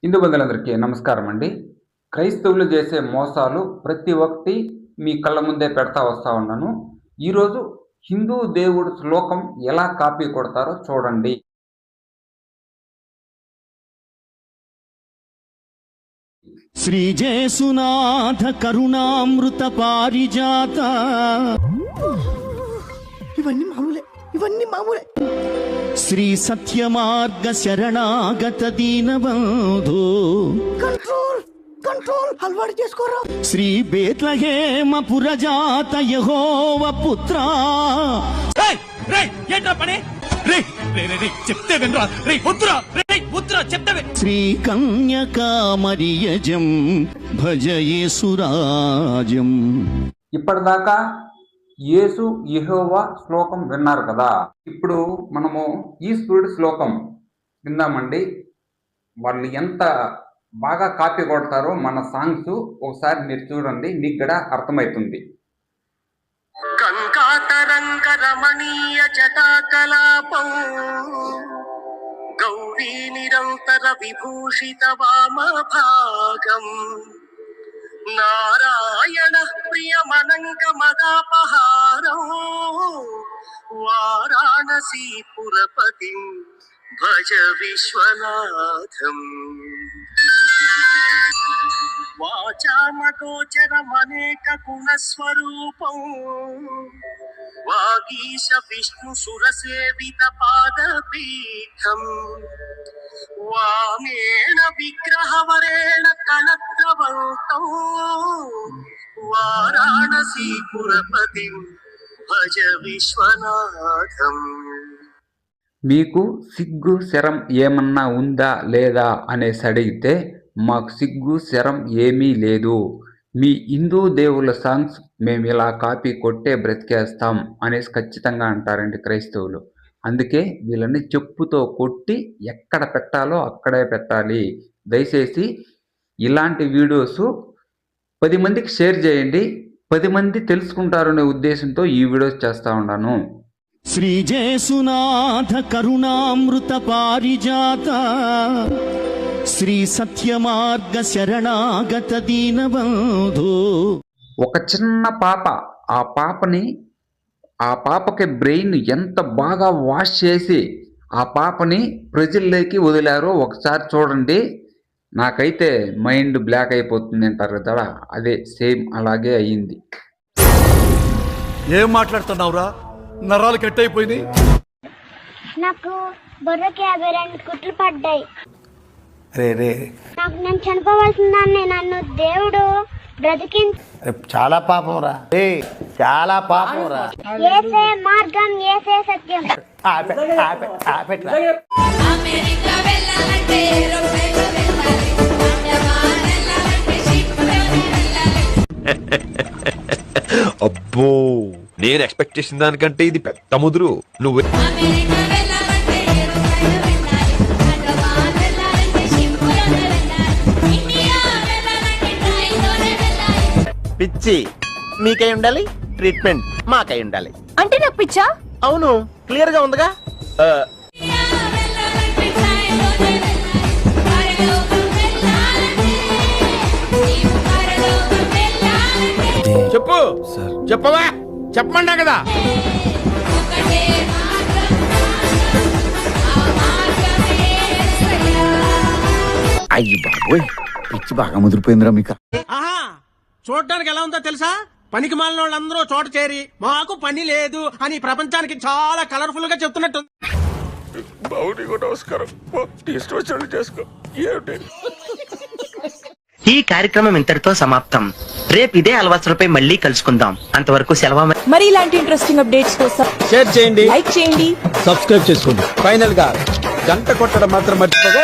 హిందూ బంధువులందరికీ నమస్కారం అండి. క్రైస్తవులు చేసే మోసాలు ప్రతి ఒక్కటి మీ కళ్ళ ముందే పెడతా వస్తా ఉన్నాను. ఈరోజు హిందూ దేవుడు శ్లోకం ఎలా కాపీ కొడతారో చూడండి. శ్రీజేసునాథ కరుణామృత పారిజాత. ఇవన్నీ మామూలే. శ్రీ సత్యమార్గ శరణాగత దీనబంధు. కంట్రోల్ అలవాటు చేసుకోరా. శ్రీ బేత్లహేమ పురజాత యెహోవ పుత్ర. శ్రీ కన్యకామరియజం భజ యేసురాజం. ఇప్పటిదాకా యేసు యెహోవా శ్లోకం విన్నారు కదా. ఇప్పుడు మనము ఈశ్వరుడి శ్లోకం విందామండి. వాళ్ళు ఎంత బాగా కాపీ కొడతారో మన సాంగ్స్ ఒకసారి మీరు చూడండి, మీకు కూడా అర్థమవుతుంది. గంగాతరంగ రమణీయ జటాకలాపం గౌరీ నిరంతర విభూషిత వామ భాగం నారాయణ ప్రియమనంగ మదాపహారం వారాణసీ పురపతి భజ విశ్వనాథం. వాచామగోచరమనేక గుణస్వరూపం వాగీశ విష్ణు సురసేవిత పాదపీఠం వామేణ విగ్రహవరేణ కళత్రవంతం వారాణసీ పురపతి భజ విశ్వనాథం. మీకు సిగ్గు శరం ఏమన్నా ఉందా లేదా అనేసి అడిగితే మాకు సిగ్గు శరం ఏమీ లేదు, మీ హిందూ దేవుళ్ళ సాంగ్స్ మేము ఇలా కాపీ కొట్టే బ్రతికేస్తాం అనేసి ఖచ్చితంగా అంటారండి క్రైస్తవులు. అందుకే వీళ్ళని చెప్పుతో కొట్టి ఎక్కడ పెట్టాలో అక్కడే పెట్టాలి. దయచేసి ఇలాంటి వీడియోస్ 10 మందికి షేర్ చేయండి, 10 మంది తెలుసుకుంటారనే ఉద్దేశంతో ఈ వీడియోస్ చేస్తూ ఉన్నాను. శ్రీజేసునాథ కరుణామృత పారిజాత. శ్రీ సత్యమార్గ శరణాగత దీనబంధు. ఒక చిన్న పాప, ఆ పాపకి బ్రెయిన్ ఎంత బాగా వాష్ చేసి ఆ పాపని ప్రజల్లోకి వదిలారో ఒకసారి చూడండి. నాకైతే మైండ్ బ్లాక్ అయిపోతుంది అంటారు కదా, అదే సేమ్ అలాగే అయ్యింది. ఏం మాట్లాడుతున్నావురా? నరాలు కట్ అయిపోయింది. నాకు బొర్రకి 52 కుట్లు పడ్డాయి. రే నాకు నేను చనిపోవాల్సిందాన్ని నన్ను దేవుడు బ్రతికించి. చాలా పాపం రా, చాలా పాపం రా. ఏసే మార్గం, ఏసే సత్యం. అమెరికా వెళ్ళాలంటే ఏరోప్లేన్లో వెళ్ళాలి. అండమాన్ వెళ్ళాలంటే షిప్లో వెళ్ళాలి. అబ్బో, నేను ఎక్స్పెక్ట్ చేసిన దానికంటే ఇది పెద్ద ముదురు. నువ్వు అమెరికా వెళ్ళాలంటే ఏరోప్లేన్లో వెళ్ళాలి. అండమాన్ వెళ్ళాలంటే షిప్లో వెళ్ళాలి. ఇండియా వెళ్ళాలంటే ట్రైన్లోనే వెళ్ళాలి. పిచ్చి మీకై ఉండాలి, ట్రీట్మెంట్ మాకై ఉండాలి. అంటే నాకు పిచ్చా? అవును, క్లియర్ గా ఉందిగా. ఇండియా వెళ్ళాలంటే ట్రైన్లోనే వెళ్ళాలి. పరలోకం వెళ్ళాలంటే నీవు పరలోకం వెళ్ళాలంటే చెప్పు చెప్పవా, చెప్పమంటా కదా. ఒకటే మార్గం, ఆ మార్గమే యేసయ్యా. అయ్యి బాబోయ్, పిచ్చి బాగా ముదిరిపోయిందిరా మీకు. ఆహా, చూడటానికి ఎలా ఉందో తెలుసా? పనికి మాలిన వాళ్ళందరూ చోట చేరి మాకు పని లేదు అని ప్రపంచానికి చాలా కలర్ఫుల్ గా చెప్తున్నట్టు. ఈ కార్యక్రమం ఇంతటితో సమాప్తం. రేపు ఇదే అలవాట్లపై మళ్ళీ కలుసుకుందాం. అంతవరకు సెలవు. మరి ఇలాంటి ఇంట్రెస్టింగ్ అప్డేట్స్ కోసం షేర్ చేయండి, లైక్ చేయండి, సబ్స్క్రైబ్ చేసుకోండి. ఫైనల్ గా గంట కొట్టడం మాత్రం మర్చిపోగా.